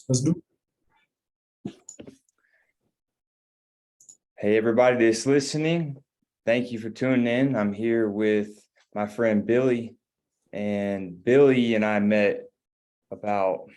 Let's do. Hey, everybody that's listening. Thank you for tuning in. I'm here with my friend Billy, and Billy and I met about,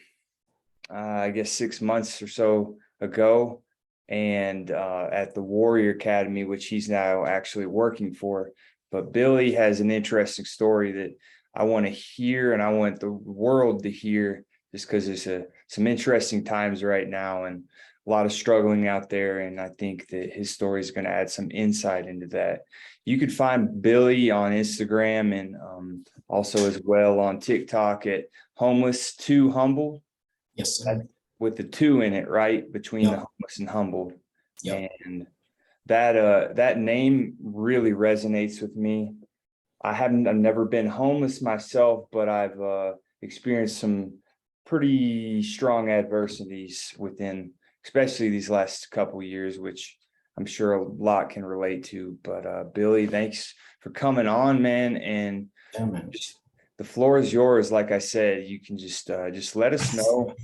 I guess, 6 months or so ago, and at the Warrior Academy, which he's now actually working for. But Billy has an interesting story that I want to hear, and I want the world to hear, just because there's some interesting times right now and a lot of struggling out there. And I think that his story is going to add some insight into that. You could find Billy on Instagram and also as well on TikTok at homeless to humble. Yes, sir. With the two in it, right? Between Yep. the homeless and humbled. Yep. And that name really resonates with me. I've never been homeless myself, but I've experienced some pretty strong adversities within, especially these last couple of years, which I'm sure a lot can relate to. But Billy, thanks for coming on, man. And Yeah, man. the floor is yours. Like I said, you can just let us know,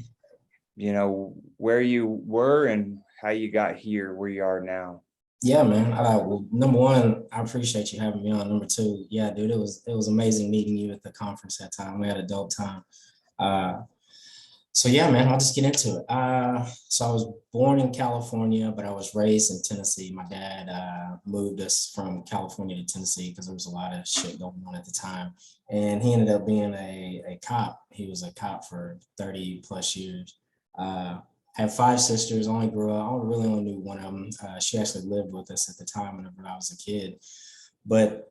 where you were and how you got here, where you are now. Yeah, man. Well, number one, I appreciate you having me on. Number two, yeah, dude, it was amazing meeting you at the conference that time. We had a dope time. Uh, so yeah, man, I'll just get into it. So I was born in California, but I was raised in Tennessee. My dad moved us from California to Tennessee because there was a lot of shit going on at the time. And he ended up being a cop. He was a cop for 30 plus years. Had five sisters, only grew up, I really only knew one of them. She actually lived with us at the time whenever I was a kid. But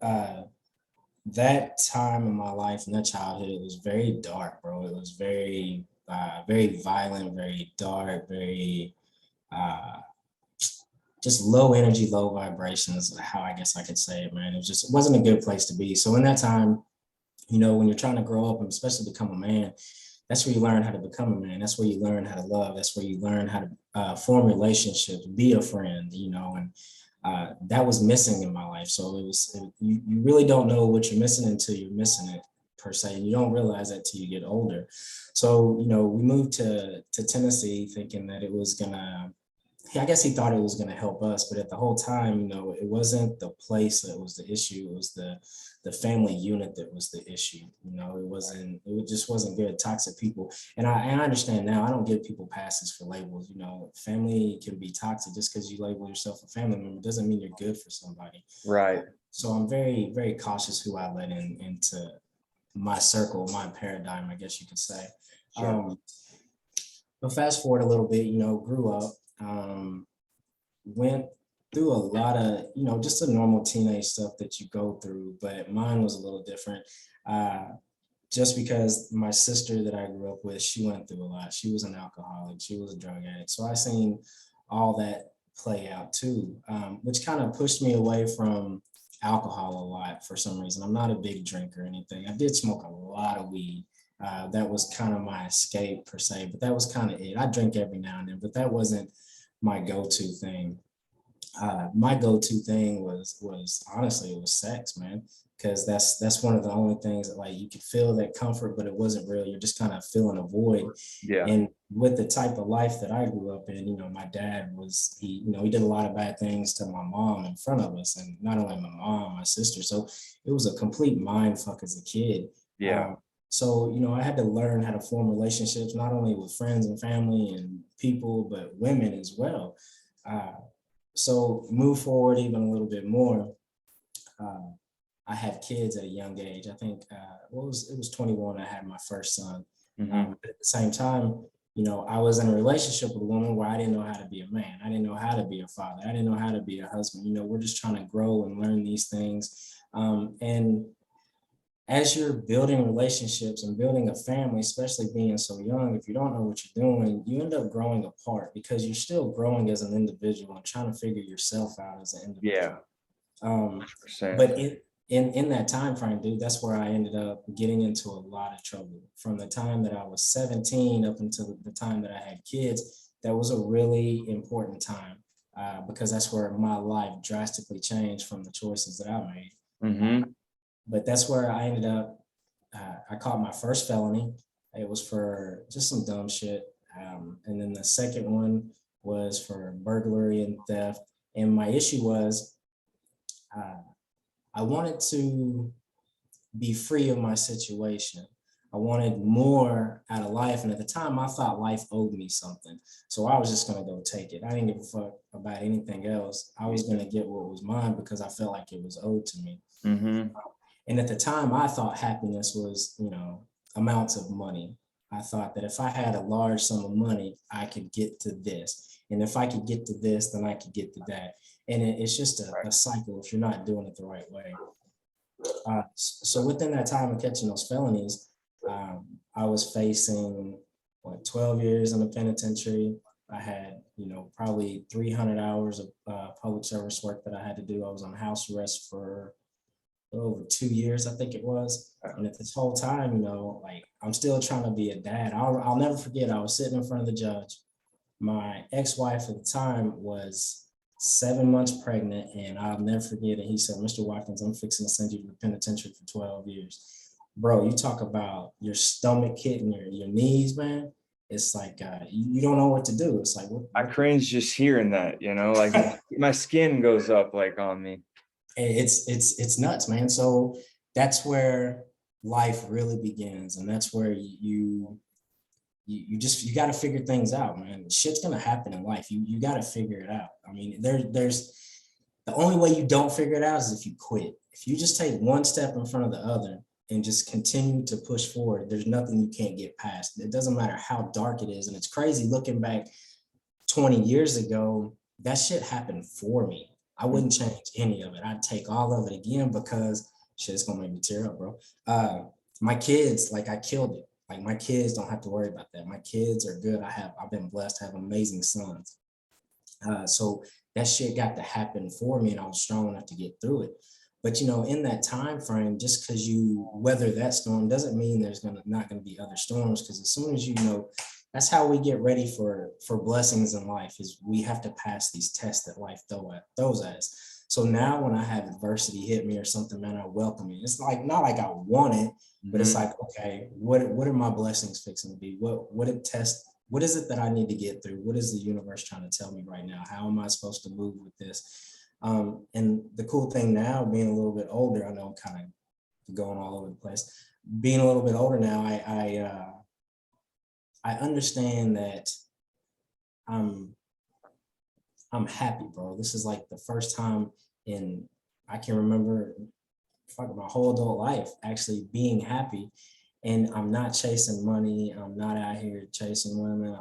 that time in my life and that childhood, it was very dark, bro. It was very violent, very dark, very just low energy, low vibrations, how I guess I could say it, man. It wasn't a good place to be. So in that time, when you're trying to grow up and especially become a man, that's where you learn how to become a man. That's where you learn how to love. That's where you learn how to form relationships, be a friend, and that was missing in my life. So you really don't know what you're missing until you're missing it, per se. And you don't realize that till you get older. So, we moved to Tennessee thinking that it was gonna, I guess he thought it was going to help us, but at the whole time, it wasn't the place that was the issue. It was the family unit that was the issue. It just wasn't good. Toxic people. And I understand now, I don't give people passes for labels. Family can be toxic. Just because you label yourself a family member doesn't mean you're good for somebody. Right. So I'm very, very cautious who I let into my circle, my paradigm, I guess you could say. Sure. But fast forward a little bit, grew up. Went through a lot of, just the normal teenage stuff that you go through, but mine was a little different. Just because my sister that I grew up with, she went through a lot. She was an alcoholic, she was a drug addict. So I seen all that play out too, which kind of pushed me away from alcohol a lot for some reason. I'm not a big drinker or anything. I did smoke a lot of weed. That was kind of my escape per se, but that was kind of it. I drink every now and then, but that wasn't my go-to thing. My go-to thing was honestly, it was sex, man, because that's one of the only things that, like, you could feel that comfort, but it wasn't real. You're just kind of filling a void. Yeah. And with the type of life that I grew up in, my dad he did a lot of bad things to my mom in front of us, and not only my mom, my sister. So it was a complete mind fuck as a kid. Yeah. So, I had to learn how to form relationships, not only with friends and family and people, but women as well. So move forward even a little bit more. I had kids at a young age. I think it was 21. I had my first son. Mm-hmm. But at the same time, I was in a relationship with a woman where I didn't know how to be a man. I didn't know how to be a father. I didn't know how to be a husband. We're just trying to grow and learn these things. And as you're building relationships and building a family, especially being so young, if you don't know what you're doing, you end up growing apart because you're still growing as an individual and trying to figure yourself out as an individual. Yeah. But in that time frame, dude, that's where I ended up getting into a lot of trouble. From the time that I was 17 up until the time that I had kids, that was a really important time because that's where my life drastically changed from the choices that I made. Mm-hmm. But that's where I ended up. I caught my first felony. It was for just some dumb shit. And then the second one was for burglary and theft. And my issue was I wanted to be free of my situation. I wanted more out of life. And at the time, I thought life owed me something. So I was just going to go take it. I didn't give a fuck about anything else. I was going to get what was mine because I felt like it was owed to me. Mm-hmm. And at the time, I thought happiness was, amounts of money. I thought that if I had a large sum of money, I could get to this. And if I could get to this, then I could get to that. And it's just a cycle if you're not doing it the right way. So within that time of catching those felonies, I was facing 12 years in the penitentiary. I had, probably 300 hours of public service work that I had to do. I was on house arrest for over 2 years, I think it was. And at this whole time, I'm still trying to be a dad. I'll never forget, I was sitting in front of the judge. My ex-wife at the time was 7 months pregnant, and I'll never forget it. He said, "Mr. Watkins, I'm fixing to send you to the penitentiary for 12 years. Bro, you talk about your stomach hitting your knees, man. It's like you don't know what to do. It's like I cringe just hearing that, like my skin goes up like on me. It's nuts, man. So that's where life really begins, and that's where you got to figure things out, man. Shit's gonna happen in life. You got to figure it out. I mean, there's the only way you don't figure it out is if you quit. If you just take one step in front of the other and just continue to push forward, there's nothing you can't get past. It doesn't matter how dark it is. And it's crazy looking back 20 years ago, that shit happened for me. I wouldn't change any of it. I'd take all of it again because shit's gonna make me tear up, bro. My kids, like I killed it. Like my kids don't have to worry about that. My kids are good. I've been blessed to have amazing sons. So that shit got to happen for me, and I was strong enough to get through it. But in that time frame, just because you weather that storm doesn't mean there's not gonna be other storms. Because as soon as that's how we get ready for blessings in life, is we have to pass these tests that life throws at us. So now when I have adversity hit me or something, man, I welcome it. It's like not like I want it, but it's like, okay, what are my blessings fixing to be? What is it that I need to get through? What is the universe trying to tell me right now? How am I supposed to move with this? And the cool thing now, being a little bit older, I know I'm kind of going all over the place. Being a little bit older now, I understand that I'm happy, bro. This is like the first time I can remember my whole adult life actually being happy, and I'm not chasing money. I'm not out here chasing women.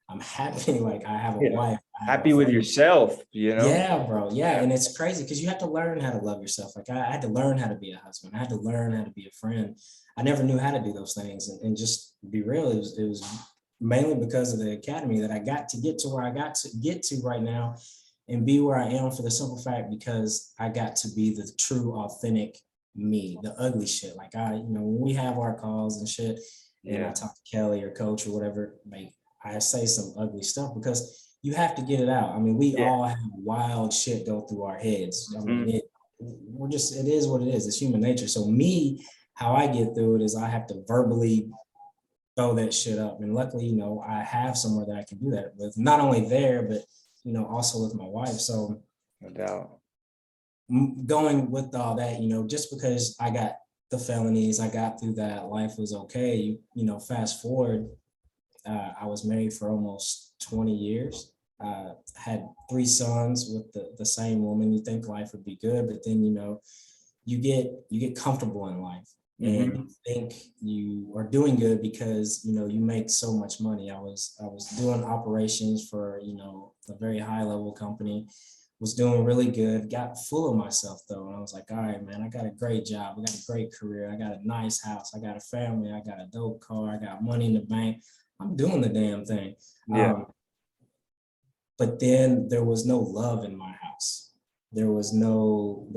I'm happy. Like I have a wife. Happy with yourself, Yeah, bro. Yeah. And it's crazy because you have to learn how to love yourself. Like I had to learn how to be a husband. I had to learn how to be a friend. I never knew how to do those things. And just be real, it was mainly because of the academy that I got to get to where I got to get to right now and be where I am, for the simple fact because I got to be the true, authentic me, the ugly shit. Like when we have our calls and shit, and I talk to Kelly or Coach or whatever, like I say some ugly stuff because you have to get it out. I mean, we all have wild shit go through our heads. I mean, it is what it is. It's human nature. So me, how I get through it is I have to verbally throw that shit up. And luckily, I have somewhere that I can do that with, not only there, but, also with my wife. So no doubt. Going with all that, just because I got the felonies, I got through that, life was okay. Fast forward, I was married for almost 20 years. Had 3 sons with the same woman. You think life would be good, but then you get comfortable in life, and you think you are doing good because you make so much money. I was doing operations for a very high level company, was doing really good, got full of myself though, and I was like, all right, man, I got a great job, I got a great career, I got a nice house, I got a family, I got a dope car, I got money in the bank, I'm doing the damn thing. But then there was no love in my house. There was no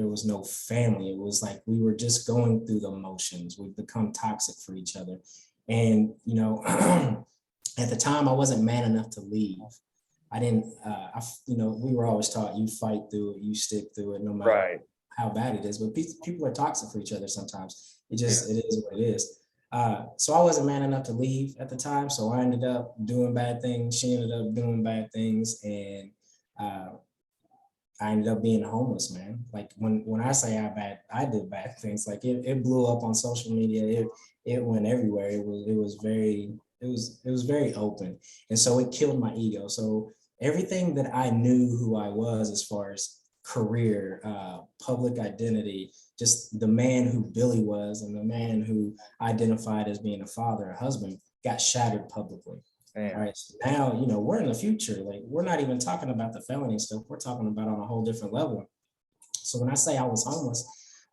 family. It was like we were just going through the motions. We've become toxic for each other. And, at the time I wasn't man enough to leave. I didn't, we were always taught you fight through it, you stick through it, no matter how bad it is. But people are toxic for each other sometimes. It is what it is. So I wasn't man enough to leave at the time. So I ended up doing bad things. She ended up doing bad things. And uh, I ended up being homeless, man. Like when I say I did bad things. Like it blew up on social media. It went everywhere. It was very open, and so it killed my ego. So everything that I knew who I was as far as career, public identity, just the man who Billy was, and the man who identified as being a father, a husband, got shattered publicly. All Man. right, so now, we're in the future. Like, we're not even talking about the felony stuff. We're talking about on a whole different level. So when I say I was homeless,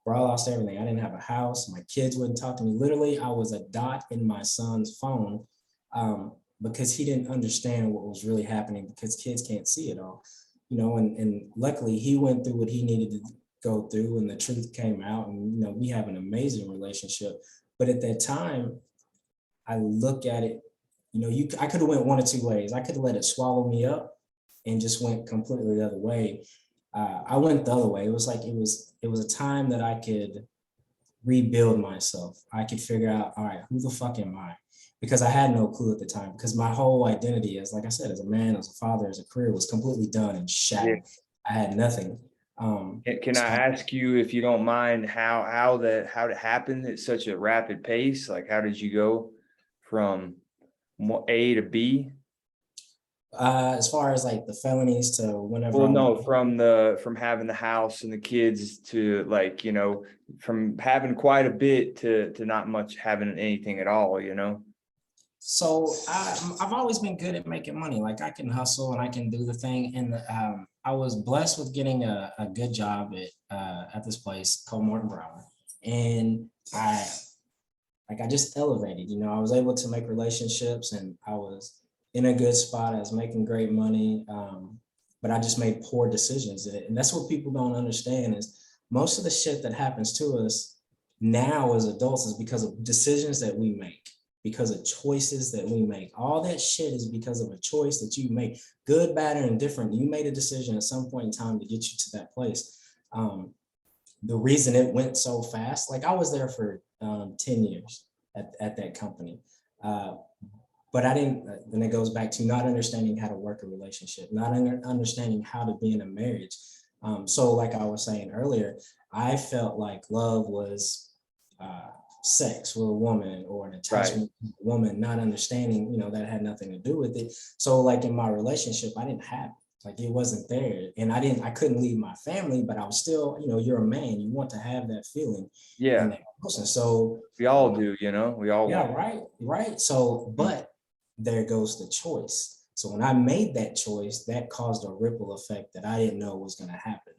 bro, I lost everything. I didn't have a house. My kids wouldn't talk to me. Literally, I was a dot in my son's phone, because he didn't understand what was really happening, because kids can't see it all. And luckily he went through what he needed to go through, and the truth came out, and we have an amazing relationship. But at that time, I look at it, I could have went one or two ways. I could have let it swallow me up and just went completely the other way. I went the other way. It was like it was a time that I could rebuild myself. I could figure out, all right, who the fuck am I? Because I had no clue at the time. Because my whole identity, as like I said, as a man, as a father, as a career, was completely done and Yeah. shattered. I had nothing. Can I So ask you, if you don't mind, how it happened at such a rapid pace? Like, how did you go from A to B? as far as like the felonies to whenever Well, I went. no, from having the house and the kids to, like, from having quite a bit to not much having anything at all. So I've always been good at making money. Like, I can hustle and I can do the thing. And I was blessed with getting a good job at this place called Morton Brown. And I just elevated. I was able to make relationships, and I was in a good spot. I was making great money, but I just made poor decisions. And that's what people don't understand is most of the shit that happens to us now as adults is because of decisions that we make, because of choices that we make. All that shit is because of a choice that you make, good, bad, or indifferent. You made a decision at some point in time to get you to that place. The reason it went so fast, like I was there for 10 years at that company. Uh, but I didn't, and it goes back to not understanding how to work a relationship, not understanding how to be in a marriage. So like I was saying earlier, I felt like love was uh, sex with a woman, or an Right. attachment with a woman, not understanding, that had nothing to do with it. So like in my relationship, I didn't have it. Like, it wasn't there. And I couldn't leave my family, but I was still, you're a man, you want to have that feeling and Yeah, that person. So we all do. We all yeah, want. right. So, Mm. but there goes the choice. So when I made that choice, that caused a ripple effect that I didn't know was going to happen.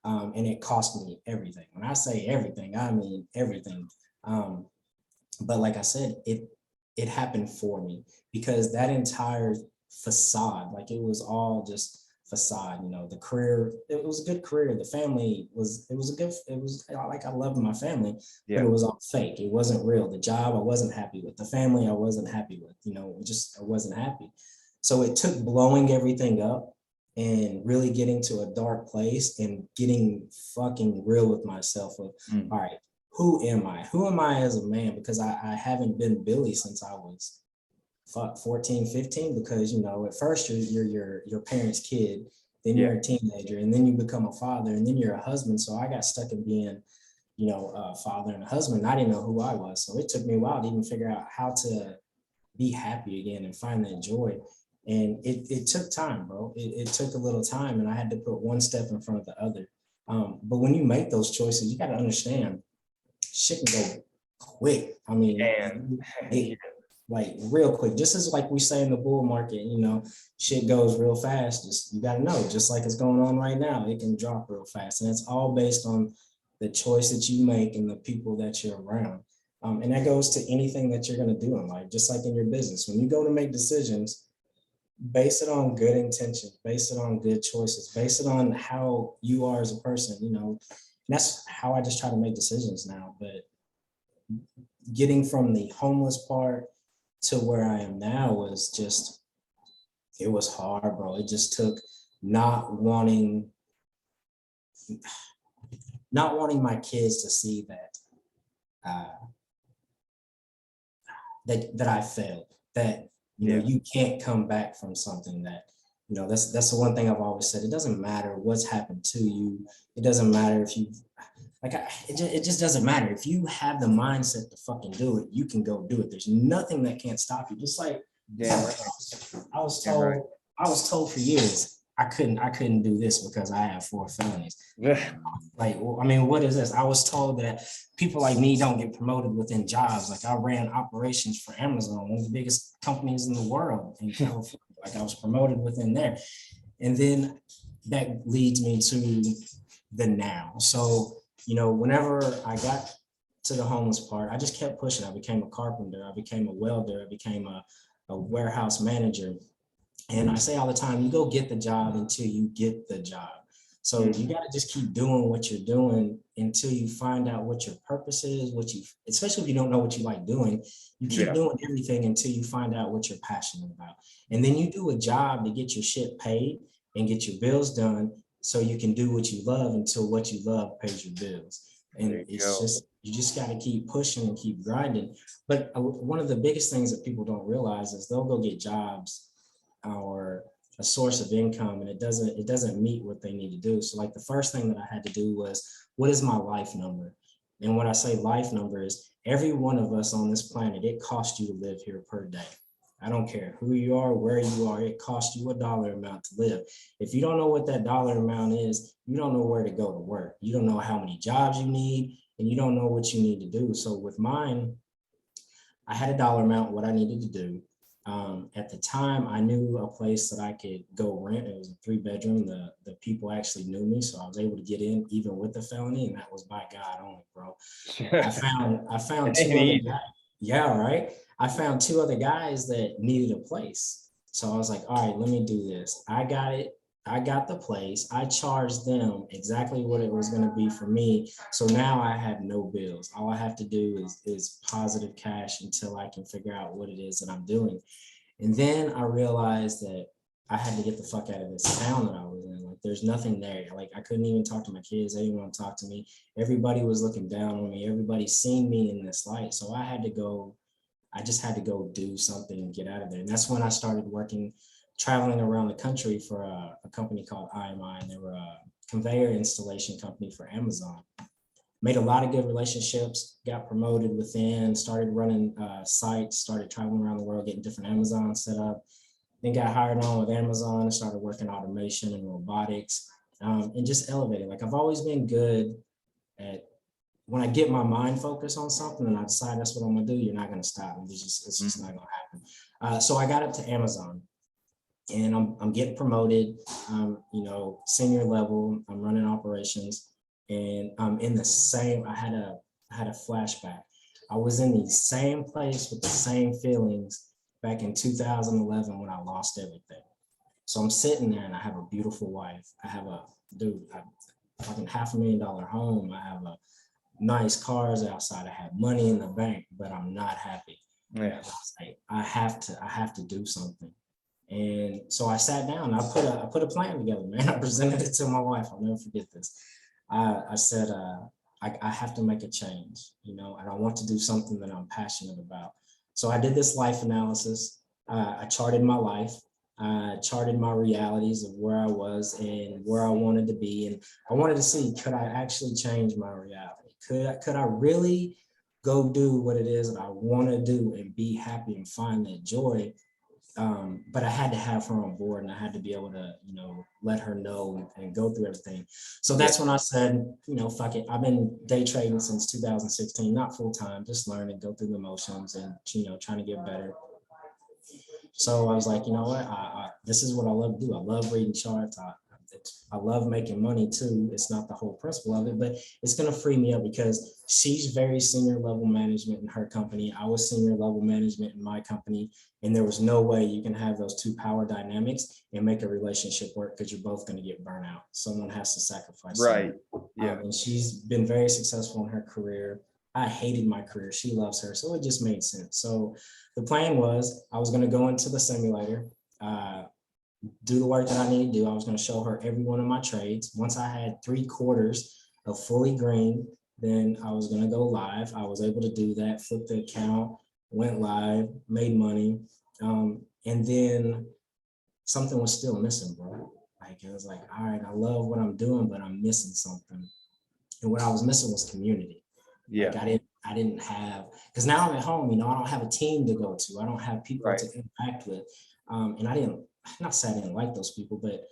And it cost me everything. When I say everything, I mean everything. Um, but like I said, it happened for me, because that entire facade, like, it was all just facade. The career, it was a good career. The family was, it was a good, it was like, I loved my family, but Yeah. it was all fake. It wasn't real. The job I wasn't happy with. The family I wasn't happy with. I wasn't happy. So it took blowing everything up and really getting to a dark place and getting fucking real with myself of, Mm. all right, who am I? Who am I as a man? Because I haven't been Billy since I was 14, 15, because, at first you're your parents' kid, then Yeah. you're a teenager, and then you become a father, and then you're a husband. So I got stuck in being, a father and a husband. I didn't know who I was. So it took me a while to even figure out how to be happy again and find that joy. And it took time, bro. It took a little time, and I had to put one step in front of the other. But when you make those choices, you got to understand shit can go quick. I mean, And yeah. it like real quick. Just as like we say in the bull market, shit goes real fast. Just, you got to know, just like it's going on right now, it can drop real fast, and it's all based on the choice that you make and the people that you're around. And that goes to anything that you're going to do in life, just like in your business. When you go to make decisions, base it on good intentions, base it on good choices, base it on how you are as a person. And that's how I just try to make decisions now. But getting from the homeless part to where I am now was just, it was hard, bro. It just took not wanting, not wanting my kids to see that that I failed, that, Yeah. you can't come back from something that, that's the one thing I've always said. It doesn't matter what's happened to you. It doesn't matter if you it just doesn't matter. If you have the mindset to fucking do it, you can go do it. There's nothing that can't stop you. Just like Damn right. I was Damn told, right. I was told for years I couldn't do this because I have 4 felonies. Like, I mean, what is this? I was told that people like me don't get promoted within jobs. Like, I ran operations for Amazon, one of the biggest companies in the world in California. Like, I was promoted within there. And then that leads me to the now. So, whenever I got to the homeless part, I just kept pushing. I became a carpenter, I became a welder, I became a warehouse manager. And I say all the time, you go get the job until you get the job. So you got to just keep doing what you're doing until you find out what your purpose is, especially if you don't know what you like doing, you keep doing everything until you find out what you're passionate about. And then you do a job to get your shit paid and get your bills done so you can do what you love until what you love pays your bills. And it's just, you just got to keep pushing and keep grinding. But one of the biggest things that people don't realize is they'll go get jobs or a source of income and it doesn't meet what they need to do. So like the first thing that I had to do was, what is my life number? And when I say life number is every one of us on this planet, it costs you to live here per day. I don't care who you are, where you are, it costs you a dollar amount to live. If you don't know what that dollar amount is, you don't know where to go to work. You don't know how many jobs you need, and you don't know what you need to do. So with mine, I had a dollar amount, what I needed to do. At the time, I knew a place that I could go rent. It was a 3-bedroom. The people actually knew me, so I was able to get in even with the felony, and that was by God only, bro. I found 2 other guys. Yeah, right. I found 2 other guys that needed a place. So I was like, all right, let me do this. I got it. I got the place. I charged them exactly what it was going to be for me. So now I have no bills. All I have to do is positive cash until I can figure out what it is that I'm doing. And then I realized that I had to get the fuck out of this town that I was in. Like, there's nothing there. Like, I couldn't even talk to my kids. They didn't want to talk to me. Everybody was looking down on me. Everybody seen me in this light. So I just had to go do something and get out of there. And that's when I started traveling around the country for a company called IMI. And they were a conveyor installation company for Amazon. Made a lot of good relationships, got promoted within, started running sites, started traveling around the world, getting different Amazon set up, then got hired on with Amazon and started working automation and robotics, and just elevated. Like, I've always been good at, when I get my mind focused on something and I decide that's what I'm gonna do, you're not gonna stop me. It's just not gonna happen. So I got up to Amazon and I'm getting promoted, senior level, I'm running operations. And I'm in the same, I had a flashback. I was in the same place with the same feelings back in 2011 when I lost everything. So I'm sitting there and I have a beautiful wife. I have a fucking $500,000 home. I have a nice cars outside. I have money in the bank, but I'm not happy. Yeah. I have to do something. And so I sat down, I put a plan together, man. I presented it to my wife. I'll never forget this. I said, I have to make a change, and I want to do something that I'm passionate about. So I did this life analysis. I charted my life. I charted my realities of where I was and where I wanted to be. And I wanted to see, could I actually change my reality? Could I really go do what it is that I want to do and be happy and find that joy? But I had to have her on board and I had to be able to, let her know and go through everything. So that's when I said, fuck it. I've been day trading since 2016, not full time, just learning, go through the motions and, trying to get better. So I was like, you know what, this is what I love to do. I love reading charts. I love making money too. It's not the whole principle of it, but it's going to free me up because she's very senior level management in her company. I was senior level management in my company. And there was no way you can have those 2 power dynamics and make a relationship work because you're both going to get burnt out. Someone has to sacrifice. Right. Yeah. And she's been very successful in her career. I hated my career. She loves her. So it just made sense. So the plan was I was going to go into the simulator, do the work that I need to do. I was going to show her every one of my trades. Once I had 3/4 of fully green, then I was going to go live. I was able to do that, flip the account, went live, made money. And then something was still missing, bro. Like, it was like, all right, I love what I'm doing, but I'm missing something. And what I was missing was community. Yeah. Like, I didn't have, because now I'm at home, you know, I don't have a team to go to. I don't have people to interact with. And I didn't, not say I didn't like those people, but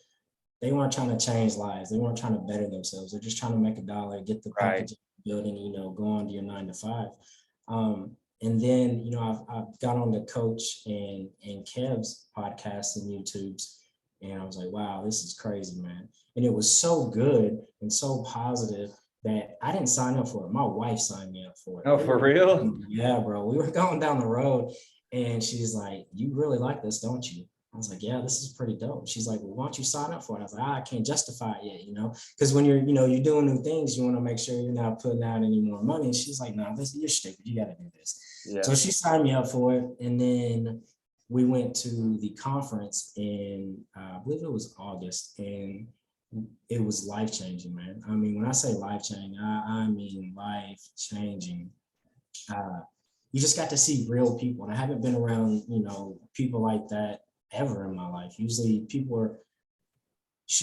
they weren't trying to change lives. They weren't trying to better themselves. They're just trying to make a dollar, get the package building, you know, go on to your 9 to 5. And then, you know, I've got on the Coach and Kev's podcasts and YouTubes. And I was like, wow, this is crazy, man. And it was so good and so positive that I didn't sign up for it. My wife signed me up for it. Oh, for real? Yeah, bro. We were going down the road and she's like, you really like this, don't you? I was like, yeah, this is pretty dope. She's like, well, why don't you sign up for it? I was like, I can't justify it yet, you know, because when you're, you know, you're doing new things, you want to make sure you're not putting out any more money. And she's like, no, you're stupid. You got to do this. Yeah. So she signed me up for it. And then we went to the conference in, I believe it was August, and it was life-changing, man. I mean, when I say life-changing, I mean life-changing. You just got to see real people. And I haven't been around, you know, people like that ever in my life. Usually people are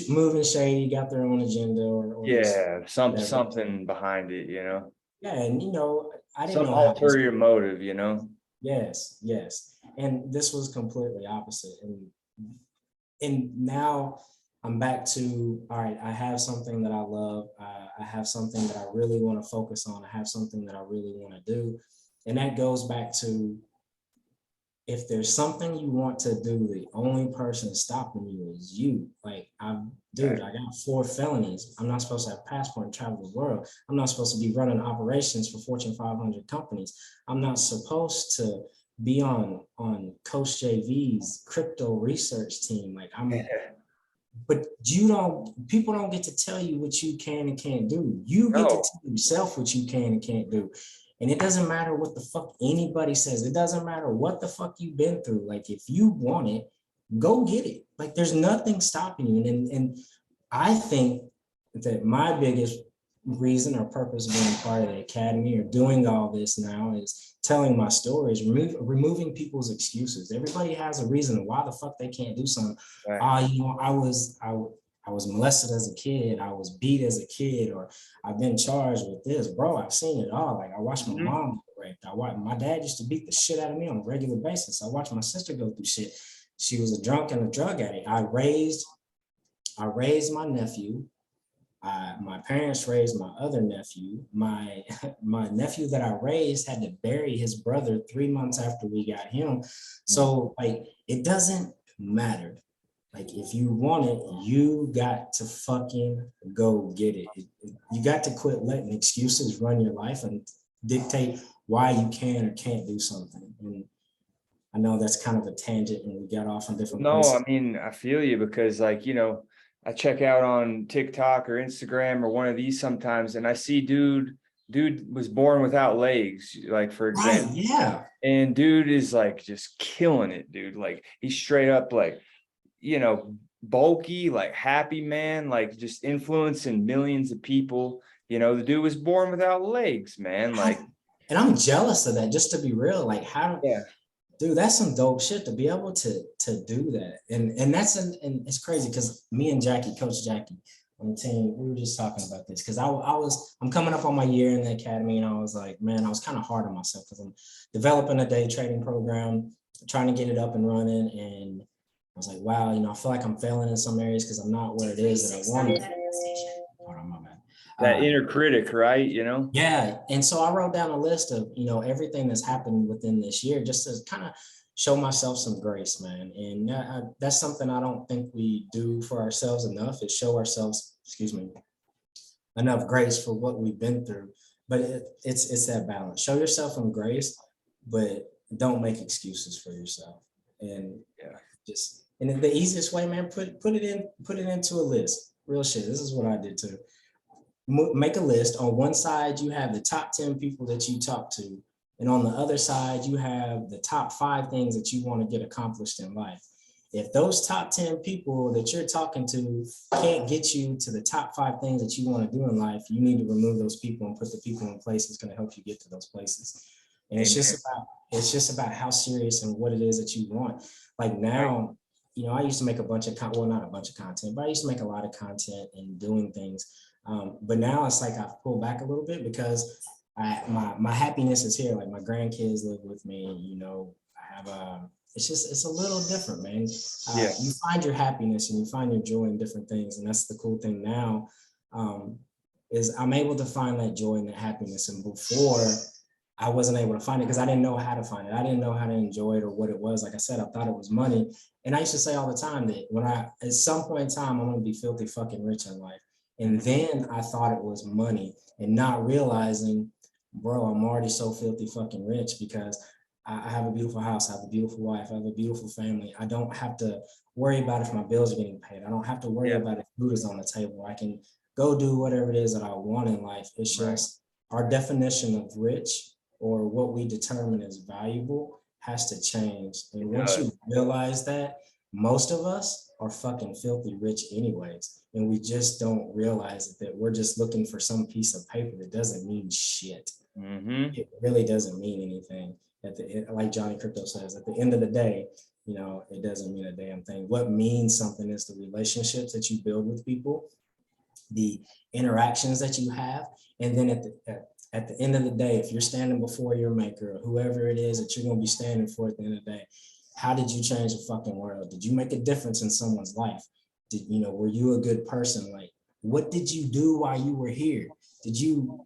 moving shady, got their own agenda, or yeah, something behind it, you know. Yeah, and you know, I didn't know some ulterior motive, you know. Yes, and this was completely opposite, and now I'm back to, all right, I have something that I love, I have something that I really want to focus on, I have something that I really want to do, and that goes back to, if there's something you want to do, the only person stopping you is you. Like, I got 4 felonies. I'm not supposed to have a passport and travel the world. I'm not supposed to be running operations for Fortune 500 companies. I'm not supposed to be on Coach JV's crypto research team. Like, but people don't get to tell you what you can and can't do. You get to tell yourself what you can and can't do. And it doesn't matter what the fuck anybody says. It doesn't matter what the fuck you've been through. Like, if you want it, go get it. Like, there's nothing stopping you. And I think that my biggest reason or purpose of being part of the academy or doing all this now is telling my stories, removing people's excuses. Everybody has a reason why the fuck they can't do something. You know, I was molested as a kid, I was beat as a kid, or I've been charged with this. Bro, I've seen it all. Like, I watched my mom get raped. My dad used to beat the shit out of me on a regular basis. I watched my sister go through shit. She was a drunk and a drug addict. I raised my nephew. My parents raised my other nephew. My nephew that I raised had to bury his brother 3 months after we got him. So, like, it doesn't matter. Like, if you want it, you got to fucking go get it. You got to quit letting excuses run your life and dictate why you can or can't do something. And I know that's kind of a tangent and we got off on different places. I mean, I feel you, because, like, you know, I check out on TikTok or Instagram or one of these sometimes, and I see dude was born without legs, like, for example. Right, yeah. And dude is, like, just killing it, dude. Like, he's straight up, like, you know, bulky, like, happy man, like, just influencing millions of people. You know, the dude was born without legs, man. Like, and I'm jealous of that, just to be real. Like, dude, that's some dope shit to be able to do that. And it's crazy, because me and Coach Jackie on the team, we were just talking about this, because I'm coming up on my year in the academy, and I was like, man, I was kind of hard on myself, because I'm developing a day trading program, trying to get it up and running, and I was like, wow, you know, I feel like I'm failing in some areas because I'm not where it is that I wanted. Hold on, my bad. That inner critic, right? You know? Yeah. And so I wrote down a list of, you know, everything that's happened within this year, just to kind of show myself some grace, man. And that's something I don't think we do for ourselves enough, is show ourselves, enough grace for what we've been through. But it's that balance. Show yourself some grace, but don't make excuses for yourself. And and the easiest way, man, put it into a list. Real shit. This is what I did too. Make a list. On one side, you have the top 10 people that you talk to. And on the other side, you have the top 5 things that you want to get accomplished in life. If those top 10 people that you're talking to can't get you to the top 5 things that you want to do in life, you need to remove those people and put the people in place that's going to help you get to those places. And it's just about how serious and what it is that you want. Like now, I used to make a bunch of well, not a bunch of content, but I used to make a lot of content and doing things. But now it's like I've pulled back a little bit because my happiness is here. Like my grandkids live with me. I have it's a little different, man. You find your happiness and you find your joy in different things, and that's the cool thing now. Is I'm able to find that joy and that happiness, and before I wasn't able to find it because I didn't know how to find it. I didn't know how to enjoy it or what it was. Like I said, I thought it was money. And I used to say all the time that at some point in time, I'm going to be filthy fucking rich in life. And then I thought it was money and not realizing, bro, I'm already so filthy fucking rich because I have a beautiful house. I have a beautiful wife. I have a beautiful family. I don't have to worry about if my bills are getting paid. I don't have to worry about if food is on the table. I can go do whatever it is that I want in life. It's just our definition of rich or what we determine as valuable has to change. And once you realize that, most of us are fucking filthy rich anyways. And we just don't realize that we're just looking for some piece of paper that doesn't mean shit. It really doesn't mean anything. Like Johnny Crypto says, at the end of the day, it doesn't mean a damn thing. What means something is the relationships that you build with people, the interactions that you have, and then at the end of the day, if you're standing before your maker or whoever it is that you're going to be standing for at the end of the day, how did you change the fucking world? Did you make a difference in someone's life? Were you a good person? Like, what did you do while you were here? Did you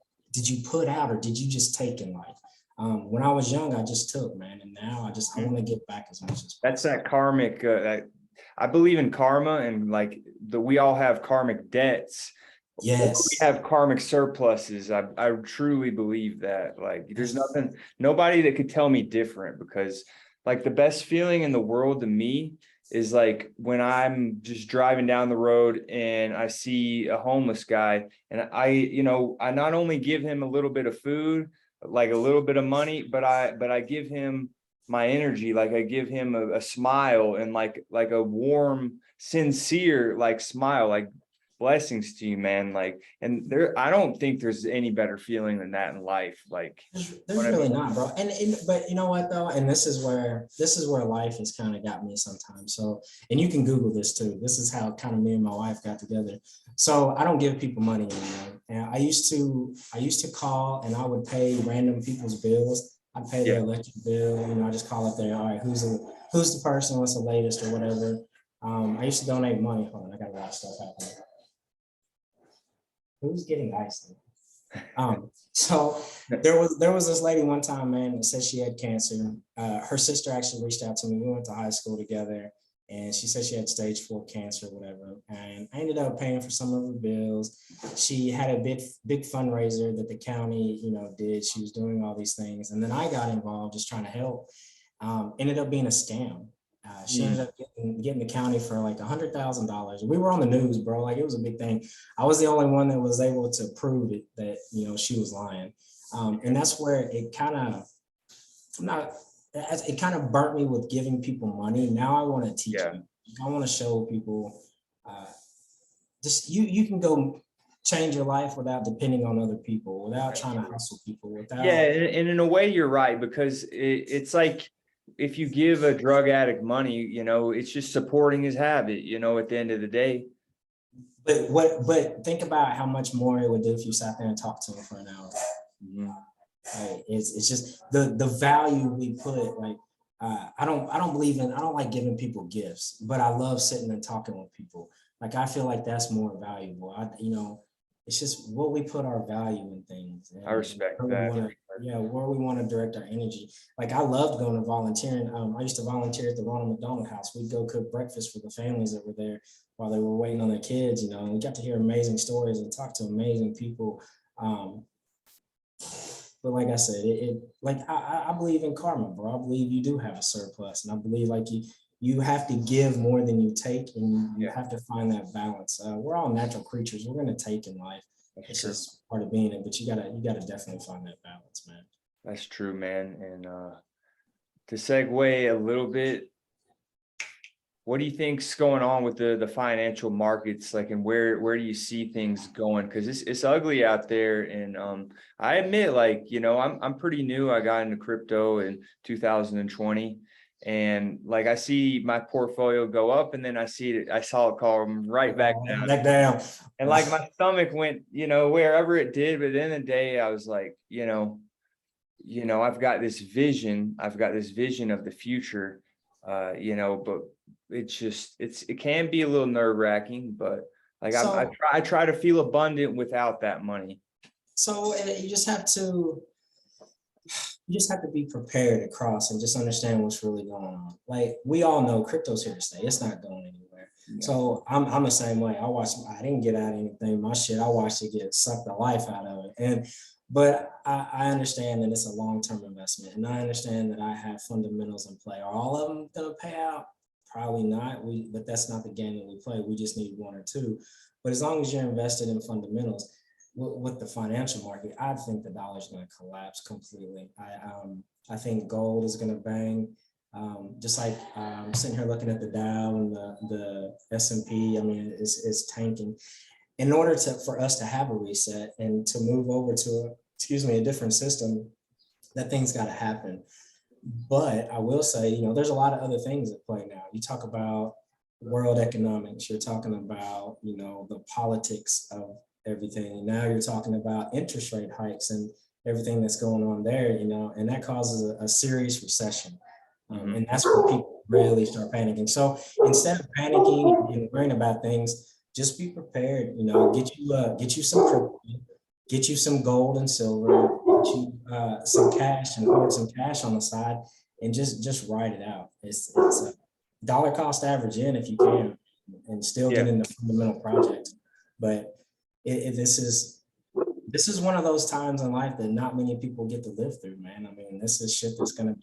put out or did you just take in life? When I was young, I just took, man. And now I want to give back as much as possible. That's that karmic, I believe in karma and like we all have karmic debts. Yes. We have karmic surpluses. I truly believe that. Like there's nobody that could tell me different, because like the best feeling in the world to me is like when I'm just driving down the road and I see a homeless guy and I not only give him a little bit of food, like a little bit of money, but I give him my energy. Like I give him a smile and like a warm, sincere, like smile, like blessings to you, man. Like, and I don't think there's any better feeling than that in life. Like there's really not, bro. But you know what though? And this is where life has kind of got me sometimes. So, and you can Google this too. This is how kind of me and my wife got together. So I don't give people money anymore. And I used to call and I would pay random people's bills. I'd pay their electric bill. I just call up there. All right, who's the person? What's the latest or whatever? I used to donate money. Hold on, I got a lot of stuff happening. Who's getting iced? So there was this lady one time, man, that said she had cancer. Her sister actually reached out to me. We went to high school together, and she said she had stage 4 cancer or whatever. And I ended up paying for some of her bills. She had a big fundraiser that the county, did. She was doing all these things, and then I got involved just trying to help. Ended up being a scam. She ended up getting the county for like $100,000. We were on the news, bro. Like it was a big thing. I was the only one that was able to prove it that she was lying, and that's where it kind of burnt me with giving people money. Now I want to teach people. I want to show people just you can go change your life without depending on other people, without trying to hustle people. And in a way you're right, because it's like, if you give a drug addict money, it's just supporting his habit, at the end of the day. But think about how much more it would do if you sat there and talked to him for an hour. Right? It's just the value we put. Like I don't like giving people gifts, but I love sitting and talking with people. Like I feel like that's more valuable. It's just what we put our value in things. I respect that. Where we want to direct our energy. Like I loved going to volunteering. I used to volunteer at the Ronald McDonald House. We'd go cook breakfast for the families that were there while they were waiting on their kids, and we got to hear amazing stories and talk to amazing people. But like I said, I believe in karma, bro. I believe you do have a surplus, and I believe like you have to give more than you take, and you have to find that balance. We're all natural creatures. We're going to take in life. It's just part of being it, but you gotta definitely find that balance, man. That's true, man. And to segue a little bit, what do you think's going on with the financial markets? Like, and where do you see things going? Because it's ugly out there. And I admit, like, I'm pretty new. I got into crypto in 2020. And like I see my portfolio go up, and then I saw it come right back down. Back down. And like my stomach went, wherever it did. But at the end of the day, I was like, I've got this vision. I've got this vision of the future, but it can be a little nerve-wracking, but like I try to feel abundant without that money. So you just have to be prepared across and just understand what's really going on. Like, we all know crypto's here to stay. It's not going anywhere. Yeah. So I'm the same way. I didn't get out anything. My shit, I watched it get sucked the life out of it. But I understand that it's a long-term investment, and I understand that I have fundamentals in play. Are all of them gonna pay out? Probably not. But that's not the game that we play. We just need one or two. But as long as you're invested in fundamentals, with the financial market, I think the dollar's going to collapse completely. I think gold is going to bang. Just like I'm sitting here looking at the Dow and the S&P. I mean, it's tanking. In order for us to have a reset and to move over to a different system, that thing's got to happen. But I will say, there's a lot of other things at play now. You talk about world economics. You're talking about, the politics of everything. And now you're talking about interest rate hikes and everything that's going on there, and that causes a serious recession. And that's where people really start panicking. So instead of panicking and worrying about things, just be prepared. Get you some crypto, get you some gold and silver, get you some cash and hold some cash on the side, and just ride it out. It's a dollar cost average in if you can, and still get into fundamental projects. But this is one of those times in life that not many people get to live through, man. I mean, this is shit that's gonna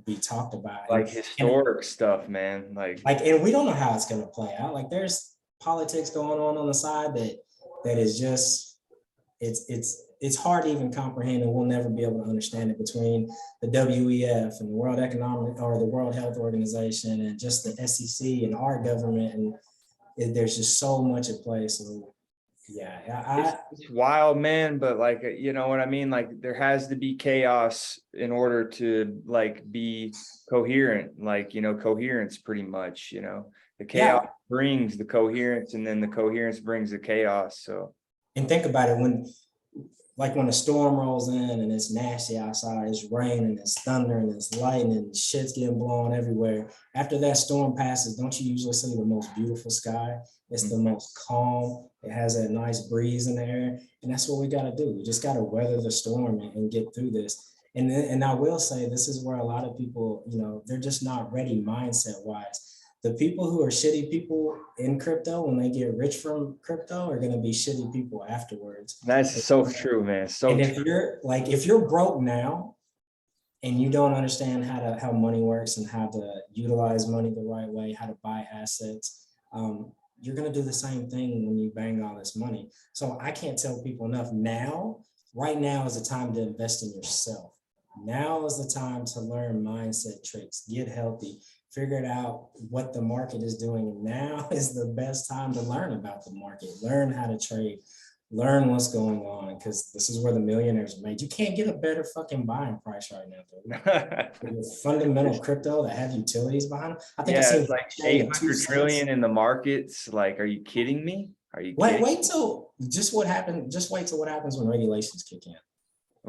be talked about, like historic stuff, man. Like, and we don't know how it's gonna play out. Like, there's politics going on the side that is just it's hard to even comprehend, and we'll never be able to understand it, between the WEF and the World Economic or the World Health Organization and just the SEC and our government, and there's just so much at play. So yeah, it's wild, man. But like, you know what I mean? Like, there has to be chaos in order to like be coherent. Like, coherence, pretty much. The chaos brings the coherence, and then the coherence brings the chaos. So, and think about it, when a storm rolls in and it's nasty outside, it's raining, it's thunder, and it's lightning, and shit's getting blown everywhere. After that storm passes, don't you usually see the most beautiful sky? It's the most calm. It has that nice breeze in the air. And that's what we got to do. We just got to weather the storm and get through this. And I will say, this is where a lot of people, they're just not ready mindset wise. The people who are shitty people in crypto, when they get rich from crypto, are going to be shitty people afterwards. That's so true, man. So, and if you're broke now and you don't understand how money works and how to utilize money the right way, how to buy assets, you're going to do the same thing when you bang all this money. So I can't tell people enough. Right now is the time to invest in yourself. Now is the time to learn mindset tricks, get healthy, figure out what the market is doing. And now is the best time to learn about the market, learn how to trade, learn what's going on, because this is where the millionaires are made. You can't get a better fucking buying price right now, dude. With fundamental crypto that have utilities behind them. I think it's like 800 trillion in the markets. Like, are you kidding me? Wait till what happens when regulations kick in.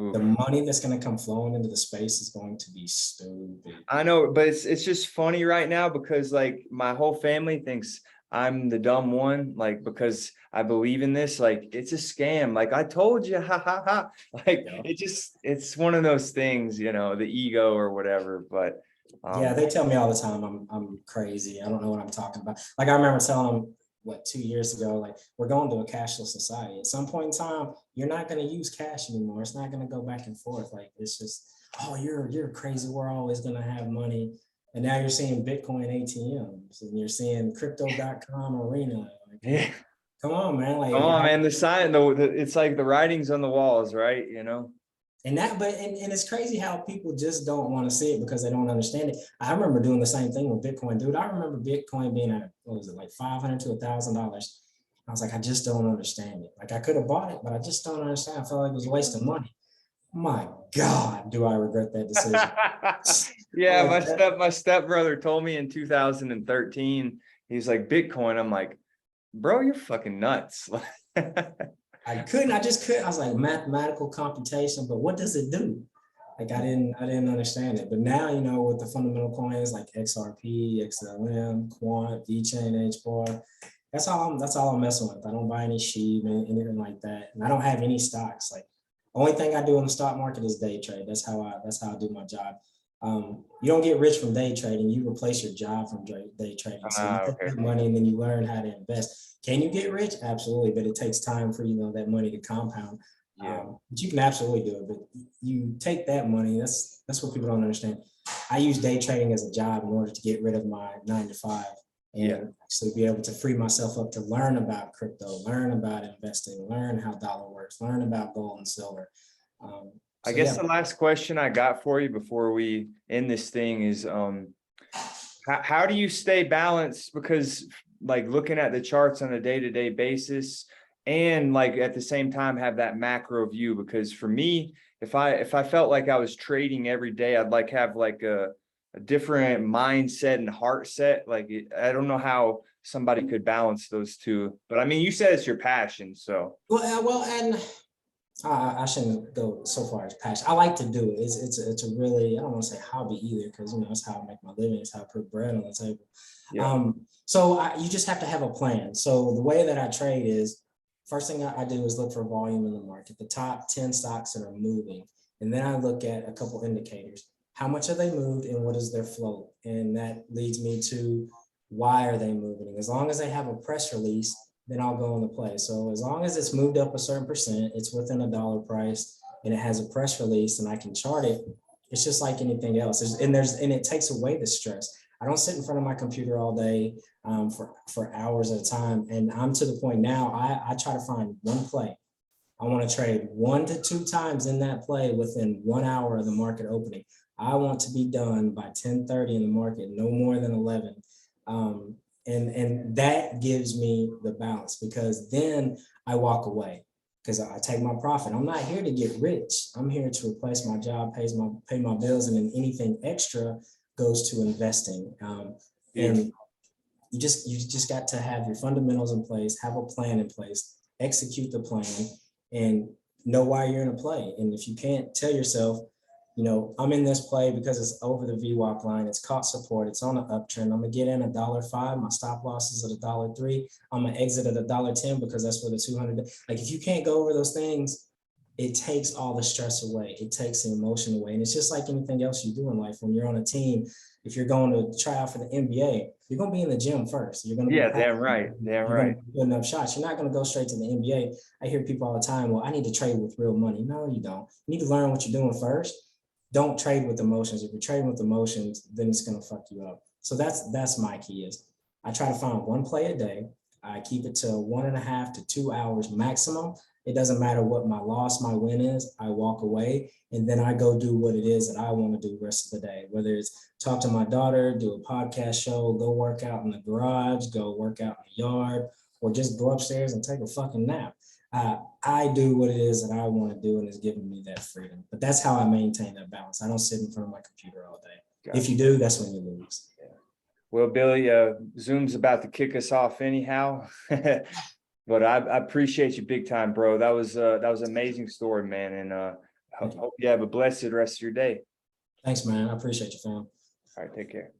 Ooh. The money that's going to come flowing into the space is going to be stupid. I know, but it's just funny right now because like my whole family thinks I'm the dumb one, like, because I believe in this. Like, it's a scam. Like, I told you, ha ha ha. Like, it's one of those things, the ego or whatever. But they tell me all the time I'm crazy. I don't know what I'm talking about. Like, I remember telling them 2 years ago, like, we're going to a cashless society. At some point in time, you're not going to use cash anymore. It's not going to go back and forth. Like, it's just, you're crazy. We're always going to have money. And now you're seeing Bitcoin ATMs and you're seeing crypto.com arena. Like, come on, man. Like, come on, man. The sign, it's like the writings on the walls, right? And it's crazy how people just don't want to see it because they don't understand it. I remember doing the same thing with Bitcoin, dude. I remember Bitcoin being at, what was it, like $500 to $1,000. I was like, I just don't understand it. Like I could have bought it, but I just don't understand. I felt like it was a waste of money. My God, do I regret that decision? Yeah, Like, my stepbrother told me in 2013, he's like, Bitcoin. I'm like, bro, you're fucking nuts. I just couldn't. I was like, mathematical computation, but what does it do? Like I didn't understand it. But now, with the fundamental coins like XRP, XLM, Quant, VeChain, HBAR, that's all I'm messing with. I don't buy any sheep and anything like that. And I don't have any stocks. Like only thing I do in the stock market is day trade. That's how I do my job. You don't get rich from day trading. You replace your job from day trading. So you take Okay. that money and then you learn how to invest. Can you get rich? Absolutely, but it takes time for that money to compound. Yeah. But you can absolutely do it. But you take that money. That's what people don't understand. I use day trading as a job in order to get rid of my 9 to 5 and actually be able to free myself up to learn about crypto, learn about investing, learn how dollar works, learn about gold and silver. I guess the last question I got for you before we end this thing is, how do you stay balanced? Because like looking at the charts on a day-to-day basis and like at the same time have that macro view, because for me, if I felt like I was trading every day, I'd like have like a different mindset and heart set. Like I don't know how somebody could balance those two, but I mean, you said it's your passion, so. And I shouldn't go so far as passion. I like to do it. It's a really, I don't want to say hobby either, because it's how I make my living. It's how I put bread on the table. Yeah. So you just have to have a plan. So the way that I trade is, first thing I do is look for volume in the market, the top 10 stocks that are moving. And then I look at a couple indicators. How much have they moved and what is their float? And that leads me to why are they moving? As long as they have a press release, then I'll go into play. So as long as it's moved up a certain percent, it's within a dollar price, and it has a press release and I can chart it, it's just like anything else. And it takes away the stress. I don't sit in front of my computer all day for hours at a time. And I'm to the point now, I try to find one play. I want to trade 1 to 2 times in that play within 1 hour of the market opening. I want to be done by 10:30 in the market, no more than 11. And that gives me the balance, because then I walk away because I take my profit. I'm not here to get rich. I'm here to replace my job, pay my bills, and then anything extra goes to investing. And you just got to have your fundamentals in place, have a plan in place, execute the plan, and know why you're in a play. And if you can't tell yourself, I'm in this play because it's over the VWAP line, it's caught support, it's on an uptrend, I'm gonna get in $1.05, my stop loss is at $1.03, I'm gonna exit at $1.10 because that's where the 200, like if you can't go over those things, it takes all the stress away, it takes the emotion away. And it's just like anything else you do in life. When you're on a team, if you're going to try out for the NBA, you're going to be in the gym first. You're going to be Damn right. putting up shots. You're not going to go straight to the NBA. I hear people all the time, well, I need to trade with real money. No, you don't. You need to learn what you're doing first. Don't trade with emotions. If you're trading with emotions, then it's going to fuck you up. So that's my key is I try to find one play a day. I keep it to 1.5 to 2 hours maximum. It doesn't matter what my loss, my win is. I walk away and then I go do what it is that I want to do the rest of the day, whether it's talk to my daughter, do a podcast show, go work out in the garage, go work out in the yard, or just go upstairs and take a fucking nap. I do what it is that I want to do, and it's giving me that freedom. But that's how I maintain that balance. I don't sit in front of my computer all day. Gotcha. If you do, that's when you lose. Yeah. Well, Billy, Zoom's about to kick us off anyhow. But I appreciate you big time, bro. That was an amazing story, man. And hope you have a blessed rest of your day. Thanks, man. I appreciate you, fam. All right, take care.